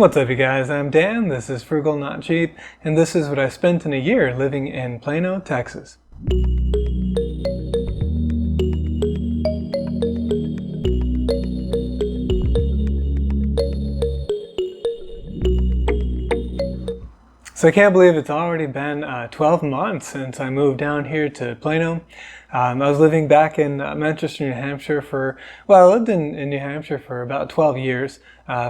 What's up you guys, I'm Dan, this is Frugal Not Cheap, and this is what I spent in a year living in Plano, Texas. So I can't believe it's already been 12 months since I moved down here to Plano. I was living back in Manchester, New Hampshire I lived in New Hampshire for about 12 years.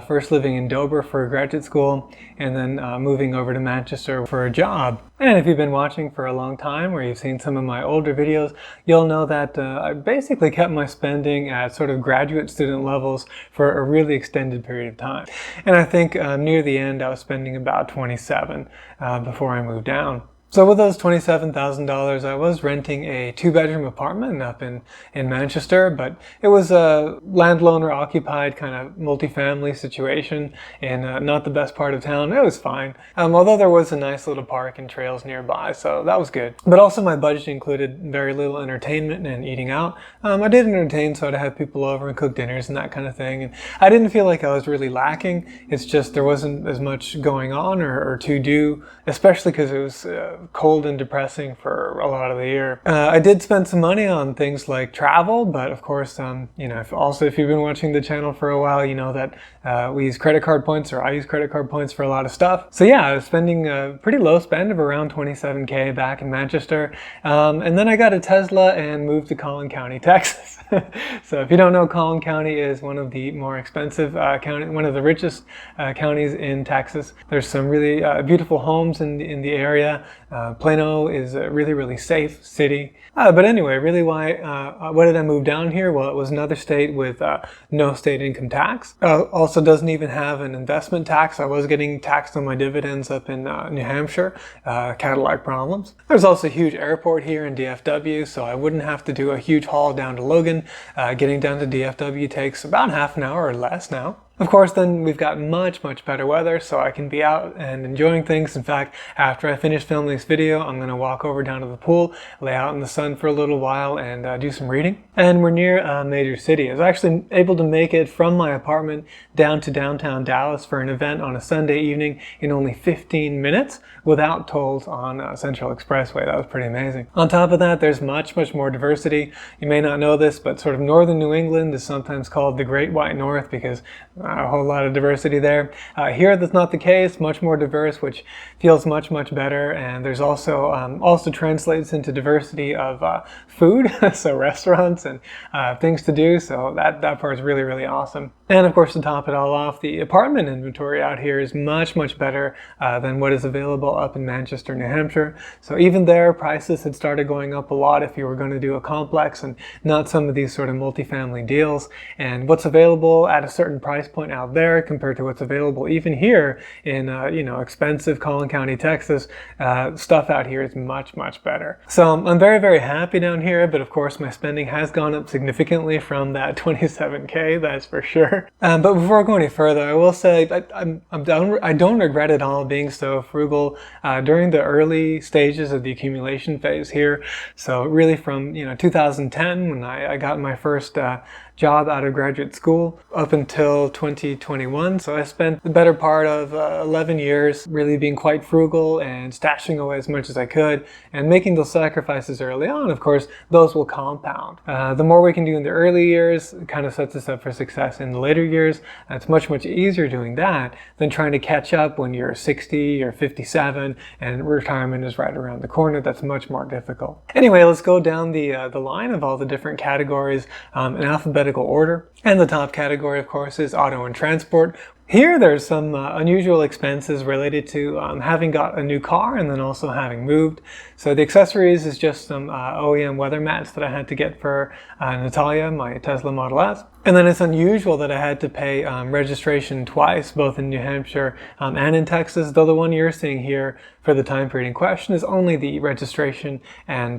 First living in Dover for graduate school, and then moving over to Manchester for a job. And if you've been watching for a long time, or you've seen some of my older videos, you'll know that I basically kept my spending at sort of graduate student levels for a really extended period of time. And I think near the end I was spending about $27 before I moved down. So with those $27,000, I was renting a 2-bedroom apartment up in Manchester, but it was a landowner occupied kind of multifamily situation in not the best part of town. It was fine, although there was a nice little park and trails nearby, so that was good. But also my budget included very little entertainment and eating out. I did entertain, so I'd have people over and cook dinners and that kind of thing, and I didn't feel like I was really lacking. It's just there wasn't as much going on or to do, especially because it was cold and depressing for a lot of the year. I did spend some money on things like travel, but of course, if you've been watching the channel for a while, you know that we use credit card points, or I use credit card points for a lot of stuff. So yeah, I was spending a pretty low spend of around $27K back in Manchester. And then I got a Tesla and moved to Collin County, Texas. So if you don't know, Collin County is one of the more expensive one of the richest counties in Texas. There's some really beautiful homes in the area. Plano is a really, really safe city. But anyway, really why did I move down here? Well, it was another state with no state income tax. Also doesn't even have an investment tax. I was getting taxed on my dividends up in New Hampshire, Cadillac problems. There's also a huge airport here in DFW, so I wouldn't have to do a huge haul down to Logan. Getting down to DFW takes about half an hour or less now. Of course, then we've got much, much better weather, so I can be out and enjoying things. In fact, after I finish filming this video, I'm going to walk over down to the pool, lay out in the sun for a little while, and do some reading. And we're near a major city. I was actually able to make it from my apartment down to downtown Dallas for an event on a Sunday evening in only 15 minutes without tolls on Central Expressway. That was pretty amazing. On top of that, there's much, much more diversity. You may not know this, but sort of northern New England is sometimes called the Great White North because a whole lot of diversity there. Here that's not the case, much more diverse, which feels much, much better. And there's also translates into diversity of food, so restaurants and things to do. So that part is really, really awesome. And of course, to top it all off, the apartment inventory out here is much, much better than what is available up in Manchester, New Hampshire. So even there, prices had started going up a lot if you were going to do a complex and not some of these sort of multifamily deals. And what's available at a certain price point out there compared to what's available even here in expensive Collin County, Texas, stuff out here is much, much better. So I'm very, very happy down here, but of course my spending has gone up significantly from that $27K, that's for sure. But before I go any further, I will say I don't regret at all being so frugal during the early stages of the accumulation phase here. So really from 2010 when I got my first job out of graduate school up until 2021. So I spent the better part of 11 years really being quite frugal and stashing away as much as I could and making those sacrifices early on. Of course, those will compound. The more we can do in the early years kind of sets us up for success in the later years. It's much, much easier doing that than trying to catch up when you're 60 or 57 and retirement is right around the corner. That's much more difficult. Anyway, let's go down the line of all the different categories in alphabetical order. And the top category, of course, is auto and transport. Here, there's some unusual expenses related to having got a new car and then also having moved. So the accessories is just some OEM weather mats that I had to get for Natalia, my Tesla Model S. And then it's unusual that I had to pay registration twice, both in New Hampshire and in Texas, though the one you're seeing here for the time period in question is only the registration and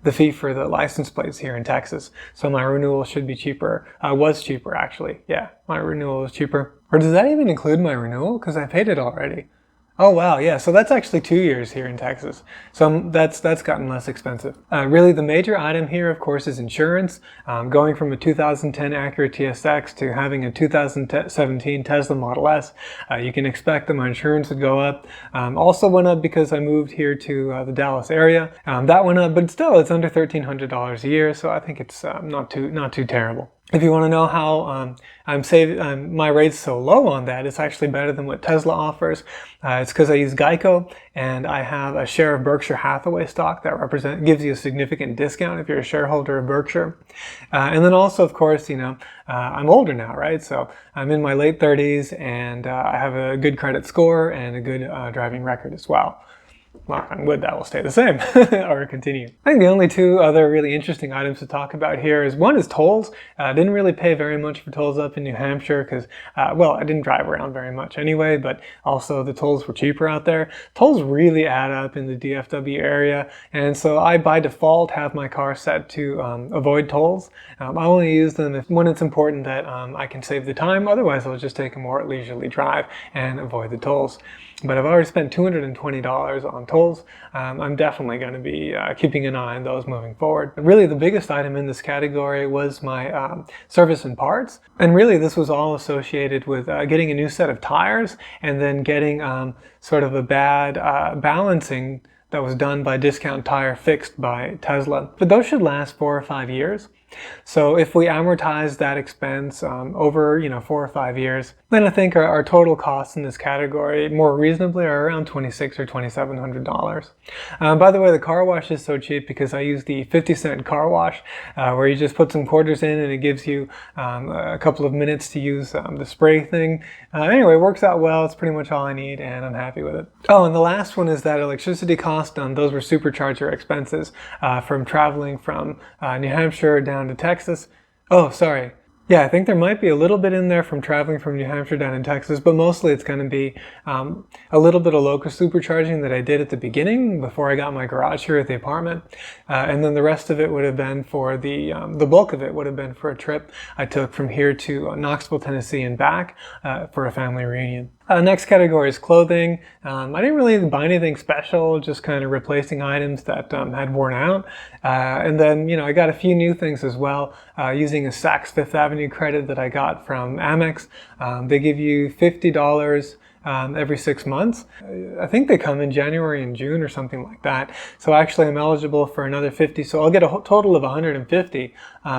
the fee for the license plates here in Texas. So my renewal should be cheaper, was cheaper actually. Yeah, my renewal was cheaper. Or does that even include my renewal? Because I paid it already. Oh wow, yeah. So that's actually 2 years here in Texas. So that's gotten less expensive. Really, the major item here, of course, is insurance. Going from a 2010 Acura TSX to having a 2017 Tesla Model S, you can expect that my insurance would go up. Also went up because I moved here to the Dallas area. That went up, but still, it's under $1,300 a year. So I think it's not too terrible. If you want to know how I'm saving my rate's so low on that, it's actually better than what Tesla offers. It's because I use Geico and I have a share of Berkshire Hathaway stock that gives you a significant discount if you're a shareholder of Berkshire. And then also, of course, I'm older now, right? So I'm in my late 30s and I have a good credit score and a good driving record as well. Knock on wood, that will stay the same or continue. I think the only two other really interesting items to talk about here is one is tolls. I didn't really pay very much for tolls up in New Hampshire because, well, I didn't drive around very much anyway, but also the tolls were cheaper out there. Tolls really add up in the DFW area, and so I, by default, have my car set to avoid tolls. I only use them when it's important that I can save the time. Otherwise, I'll just take a more leisurely drive and avoid the tolls. But I've already spent $220 on tolls. I'm definitely going to be keeping an eye on those moving forward. Really, the biggest item in this category was my service and parts. And really, this was all associated with getting a new set of tires and then getting sort of a bad balancing that was done by Discount Tire fixed by Tesla. But those should last 4 or 5 years. So if we amortize that expense over 4 or 5 years, then I think our total costs in this category more reasonably are around $2,600 or $2,700. By the way, the car wash is so cheap because I use the 50-cent car wash where you just put some quarters in and it gives you a couple of minutes to use the spray thing. Anyway, it works out well. It's pretty much all I need and I'm happy with it. Oh, and the last one is that electricity cost. Those were supercharger expenses from traveling from New Hampshire down to Texas. Oh, sorry. Yeah, I think there might be a little bit in there from traveling from New Hampshire down in Texas, but mostly it's going to be a little bit of local supercharging that I did at the beginning before I got my garage here at the apartment. And then the rest of it would have been for the bulk of it would have been for a trip I took from here to Knoxville, Tennessee and back for a family reunion. Next category is clothing. I didn't really buy anything special, just kind of replacing items that had worn out. And then, I got a few new things as well, using a Saks Fifth Avenue credit that I got from Amex. They give you $50 every 6 months. I think they come in January and June or something like that. So actually I'm eligible for another 50. So I'll get a total of 150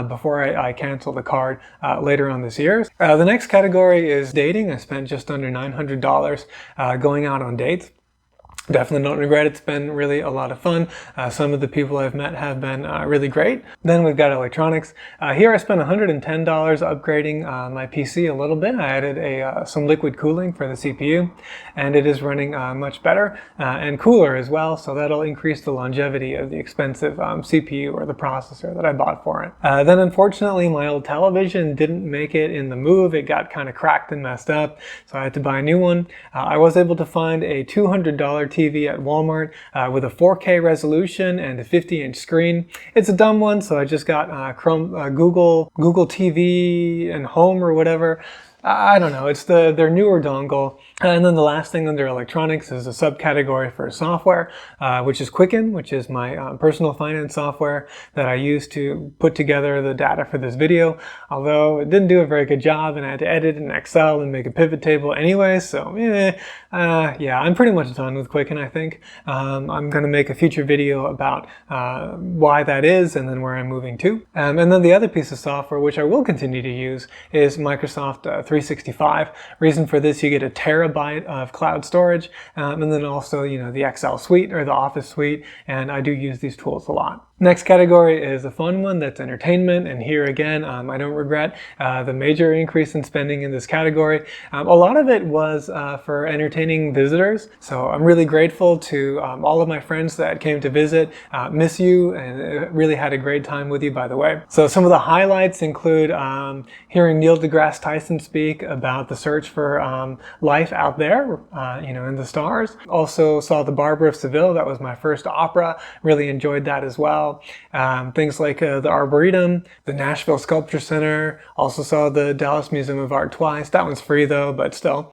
before I cancel the card later on this year. The next category is dating. I spent just under $900 going out on dates. Definitely don't regret it. It's been really a lot of fun. Some of the people I've met have been really great. Then we've got electronics. Here I spent $110 upgrading my PC a little bit. I added some liquid cooling for the CPU, and it is running much better and cooler as well, so that'll increase the longevity of the expensive CPU or the processor that I bought for it. Then unfortunately my old television didn't make it in the move. It got kind of cracked and messed up, so I had to buy a new one. I was able to find a $200 TV at Walmart with a 4K resolution and a 50-inch screen. It's a dumb one, so I just got Google TV and Home or whatever. I don't know, it's their newer dongle. And then the last thing under electronics is a subcategory for software, which is Quicken, which is my personal finance software that I use to put together the data for this video. Although it didn't do a very good job and I had to edit in Excel and make a pivot table anyway, so yeah, I'm pretty much done with Quicken, I think. I'm going to make a future video about why that is and then where I'm moving to. And then the other piece of software, which I will continue to use, is Microsoft 365. Reason for this, you get a terabyte of cloud storage, and then also, the Excel suite or the Office suite, and I do use these tools a lot. Next category is a fun one, that's entertainment, and here again, I don't regret the major increase in spending in this category. A lot of it was for entertaining visitors, so I'm really grateful to all of my friends that came to visit. Miss you, and really had a great time with you, by the way. So some of the highlights include hearing Neil deGrasse Tyson speak about the search for life out there, in the stars. Also saw The Barber of Seville. That was my first opera. Really enjoyed that as well. Things like the Arboretum, the Nashville Sculpture Center. Also saw the Dallas Museum of Art twice. That one's free though, but still.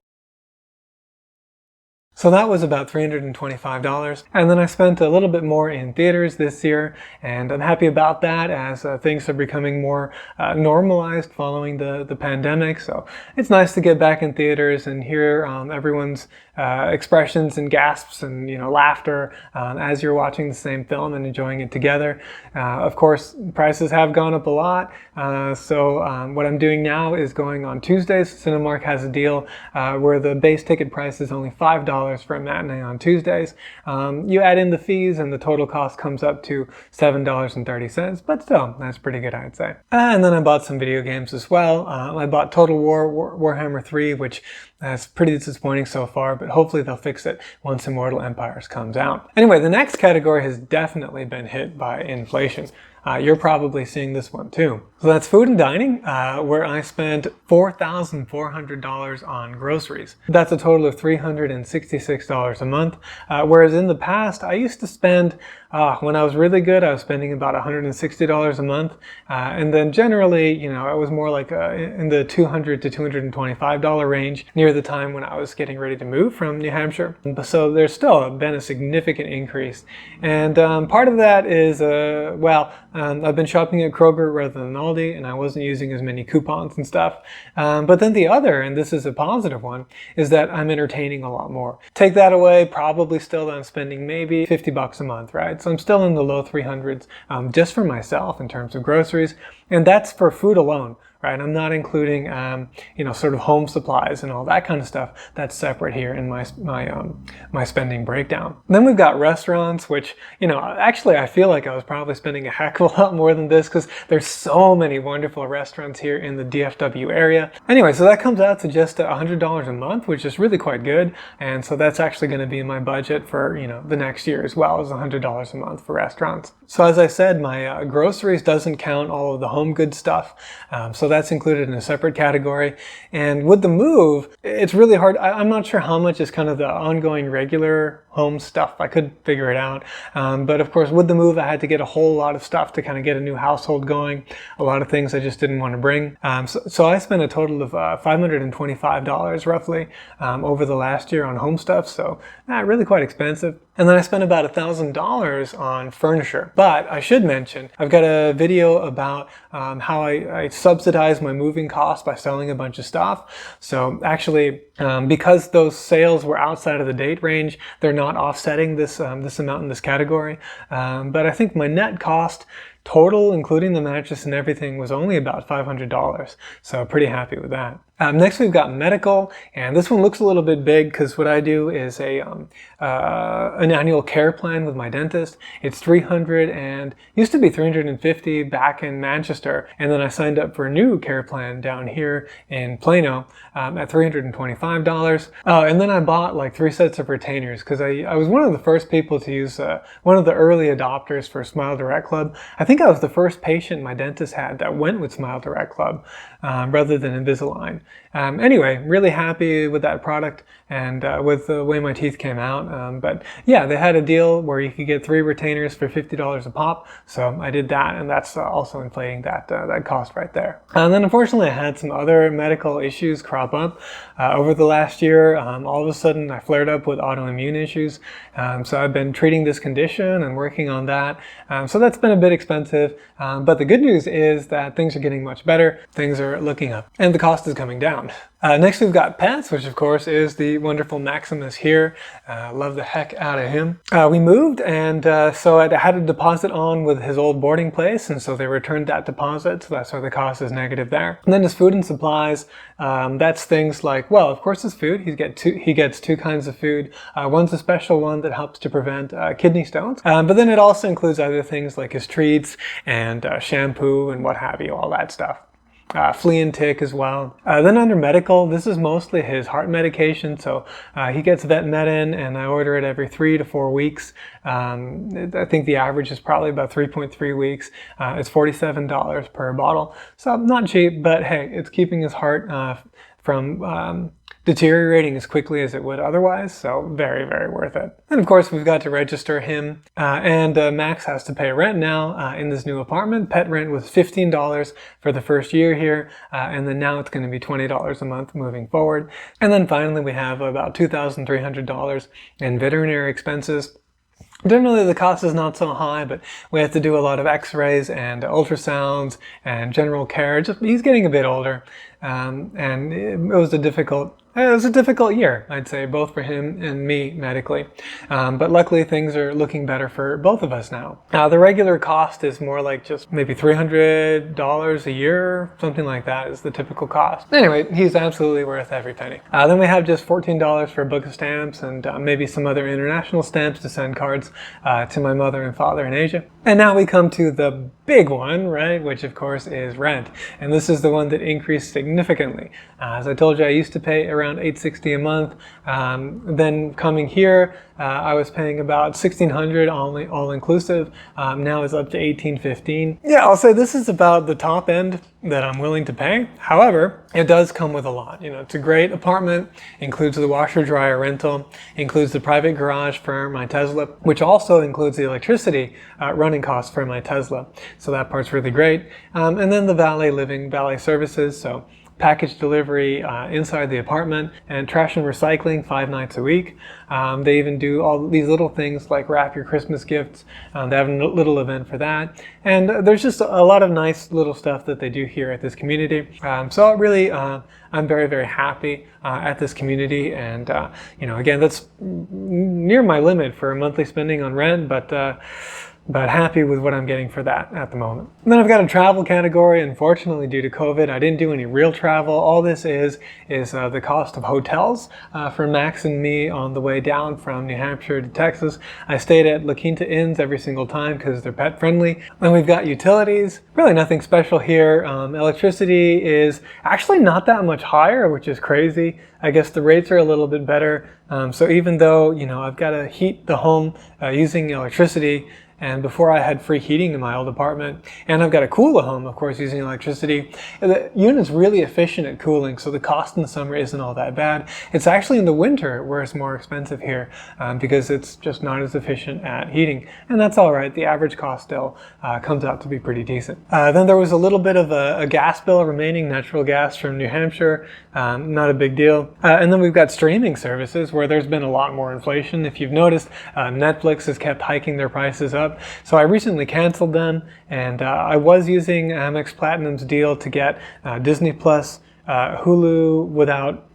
So that was about $325. And then I spent a little bit more in theaters this year, and I'm happy about that as things are becoming more normalized following the pandemic. So it's nice to get back in theaters and hear everyone's expressions and gasps and laughter as you're watching the same film and enjoying it together. Of course, prices have gone up a lot. So what I'm doing now is going on Tuesdays. Cinemark has a deal where the base ticket price is only $5 for a matinee on Tuesdays. You add in the fees and the total cost comes up to $7.30, but still, that's pretty good, I'd say. And then I bought some video games as well. I bought Total War Warhammer 3, which is pretty disappointing so far, but hopefully they'll fix it once Immortal Empires comes out. Anyway, the next category has definitely been hit by inflation. You're probably seeing this one too. So that's food and dining, where I spent $4,400 on groceries. That's a total of $366 a month. Whereas in the past, I used to spend, when I was really good, I was spending about $160 a month. And then generally, it was more like in the $200 to $225 range near the time when I was getting ready to move from New Hampshire. So there's still been a significant increase. And part of that is, I've been shopping at Kroger rather than Aldi, and I wasn't using as many coupons and stuff. But then the other, and this is a positive one, is that I'm entertaining a lot more. Take that away, probably still I'm spending maybe $50 a month, right? So I'm still in the low 300s just for myself in terms of groceries, and that's for food alone. Right, I'm not including, sort of home supplies and all that kind of stuff. That's separate here in my spending breakdown. And then we've got restaurants, which, actually I feel like I was probably spending a heck of a lot more than this because there's so many wonderful restaurants here in the DFW area. Anyway, so that comes out to just $100 a month, which is really quite good. And so that's actually going to be in my budget for, the next year as well, as $100 a month for restaurants. So as I said, my groceries doesn't count all of the home goods stuff. So that's included in a separate category. And with the move, it's really hard. I'm not sure how much is kind of the ongoing regular home stuff. I could figure it out. But of course, with the move, I had to get a whole lot of stuff to kind of get a new household going. A lot of things I just didn't want to bring. So I spent a total of $525 roughly over the last year on home stuff. So really quite expensive. And then I spent about $1,000 on furniture. But I should mention, I've got a video about how I subsidize my moving costs by selling a bunch of stuff. So actually, because those sales were outside of the date range, they're not offsetting this amount in this category. But I think my net cost total, including the mattress and everything, was only about $500. So pretty happy with that. Next we've got medical, and this one looks a little bit big because what I do is an annual care plan with my dentist. It's $300 and used to be $350 back in Manchester, and then I signed up for a new care plan down here in Plano at $325. And then I bought like 3 sets of retainers because I was one of the first people to use one of the early adopters for Smile Direct Club. I think I was the first patient my dentist had that went with Smile Direct Club rather than Invisalign. Anyway, really happy with that product and with the way my teeth came out. But yeah, they had a deal where you could get 3 retainers for $50 a pop. So I did that, and that's also inflating that cost right there. And then unfortunately, I had some other medical issues crop up over the last year. All of a sudden, I flared up with autoimmune issues. So I've been treating this condition and working on that. So that's been a bit expensive. But the good news is that things are getting much better. Things are looking up, and the cost is coming down. Next we've got pets, which of course is the wonderful Maximus here. Love the heck out of him. We moved, and so I had a deposit on with his old boarding place, and so they returned that deposit, so that's why the cost is negative there. And then his food and supplies, that's things like, well, of course his food, he gets 2 kinds of food. One's a special one that helps to prevent kidney stones, but then it also includes other things like his treats and shampoo and what have you, all that stuff. Flea and tick as well. Then under medical, this is mostly his heart medication. So he gets Vetmedin, and I order it every 3 to 4 weeks. I think the average is probably about 3.3 weeks. It's $47 per bottle. So not cheap, but hey, it's keeping his heart from deteriorating as quickly as it would otherwise. So very, very worth it. And of course, we've got to register him, and Max has to pay rent now in this new apartment. Pet rent was $15 for the first year here, and then now it's going to be $20 a month moving forward. And then finally, we have about $2,300 in veterinary expenses. Generally, the cost is not so high, but we have to do a lot of x-rays and ultrasounds and general care. He's getting a bit older, and it was a difficult year, I'd say, both for him and me medically. But luckily, things are looking better for both of us now. The regular cost is more like just maybe $300 a year, something like that is the typical cost. Anyway, he's absolutely worth every penny. Then we have just $14 for a book of stamps and maybe some other international stamps to send cards to my mother and father in Asia. And now we come to the big one, right, which of course is rent. And this is the one that increased significantly. As I told you, I used to pay around $860 a month. Then coming here, I was paying about $1,600 all inclusive. Now it's up to $1,815. Yeah, I'll say this is about the top end that I'm willing to pay. However, it does come with a lot. You know, it's a great apartment, includes the washer dryer rental, includes the private garage for my Tesla, which also includes the electricity running costs for my Tesla. So that part's really great. And then the valet services. So package delivery inside the apartment, and trash and recycling 5 nights a week. They even do all these little things like wrap your Christmas gifts. They have a little event for that. And there's just a lot of nice little stuff that they do here at this community. So really, I'm very, very happy at this community. And, you know, again, that's near my limit for monthly spending on rent, but happy with what I'm getting for that at the moment. And then I've got a travel category. Unfortunately, due to COVID, I didn't do any real travel. All this is the cost of hotels for Max and me on the way down from New Hampshire to Texas. I stayed at La Quinta Inns every single time because they're pet friendly. Then we've got utilities. Really nothing special here. Electricity is actually not that much higher, which is crazy. I guess the rates are a little bit better. So even though, you know, I've got to heat the home using electricity, and before I had free heating in my old apartment, and I've got to cool the home, of course, using electricity. The unit's really efficient at cooling, so the cost in the summer isn't all that bad. It's actually in the winter where it's more expensive here because it's just not as efficient at heating. And that's all right. The average cost still comes out to be pretty decent. Then there was a little bit of a gas bill remaining, natural gas from New Hampshire. Not a big deal. And then we've got streaming services where there's been a lot more inflation. If you've noticed, Netflix has kept hiking their prices up. So I recently canceled them, and I was using Amex Platinum's deal to get Disney Plus, Hulu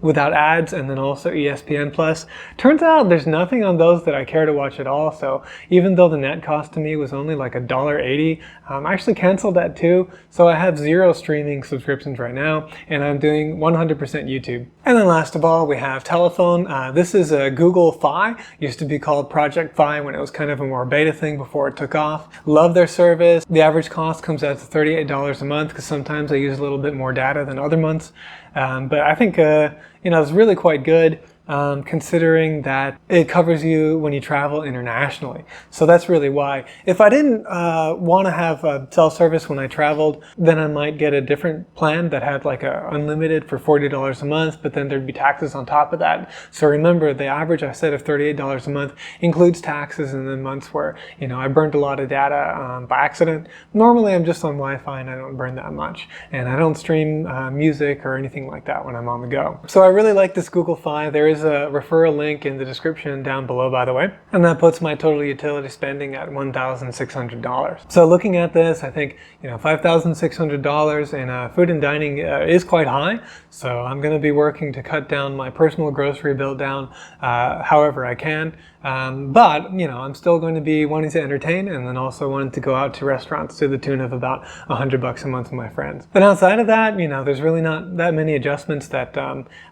without ads, and then also ESPN Plus. Turns out there's nothing on those that I care to watch at all. So even though the net cost to me was only like $1.80, I actually canceled that too. So I have 0 streaming subscriptions right now, and I'm doing 100% YouTube. And then last of all, we have telephone. This is a Google Fi. Used to be called Project Fi when it was kind of a more beta thing before it took off. Love their service. The average cost comes out to $38 a month because sometimes I use a little bit more data than other months. But I think, you know, it's really quite good. Considering that it covers you when you travel internationally. So that's really why. If I didn't want to have cell service when I traveled, then I might get a different plan that had like a unlimited for $40 a month, but then there'd be taxes on top of that. So remember, the average I said of $38 a month includes taxes, and then months where, you know, I burned a lot of data by accident. Normally I'm just on Wi-Fi and I don't burn that much. And I don't stream music or anything like that when I'm on the go. So I really like this Google Fi. There is a referral link in the description down below, by the way, and that puts my total utility spending at $1,600. So looking at this, I think, you know, $5,600 in food and dining is quite high. So I'm going to be working to cut down my personal grocery bill down however I can. But, you know, I'm still going to be wanting to entertain, and then also wanting to go out to restaurants to the tune of about $100 a month with my friends. But outside of that, you know, there's really not that many adjustments that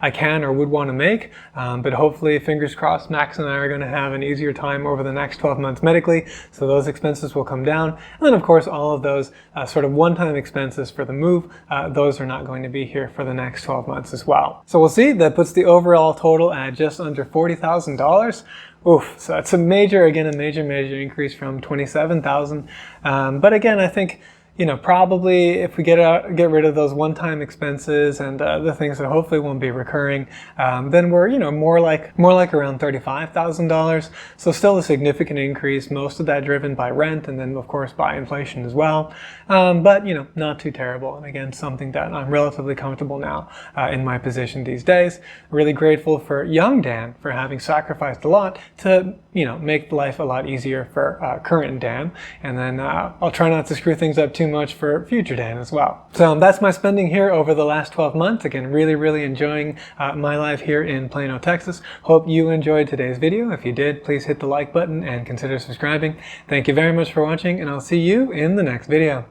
I can or would want to make. But hopefully, fingers crossed, Max and I are going to have an easier time over the next 12 months medically. So those expenses will come down. And then, of course, all of those sort of one-time expenses for the move, those are not going to be here for the next 12 months as well. So we'll see. That puts the overall total at just under $40,000. Oof, so that's a major increase from $27,000. But again, I think, probably if we get rid of those one-time expenses and the things that hopefully won't be recurring, then we're more like around $35,000. So still a significant increase. Most of that driven by rent, and then of course by inflation as well. But not too terrible. And again, something that I'm relatively comfortable now in my position these days. Really grateful for young Dan for having sacrificed a lot to make life a lot easier for current Dan. And then I'll try not to screw things up too much for future Dan as well. So that's my spending here over the last 12 months. Again, really enjoying my life here in Plano, Texas. Hope you enjoyed today's video. If you did, please hit the like button and consider subscribing. Thank you very much for watching, and I'll see you in the next video.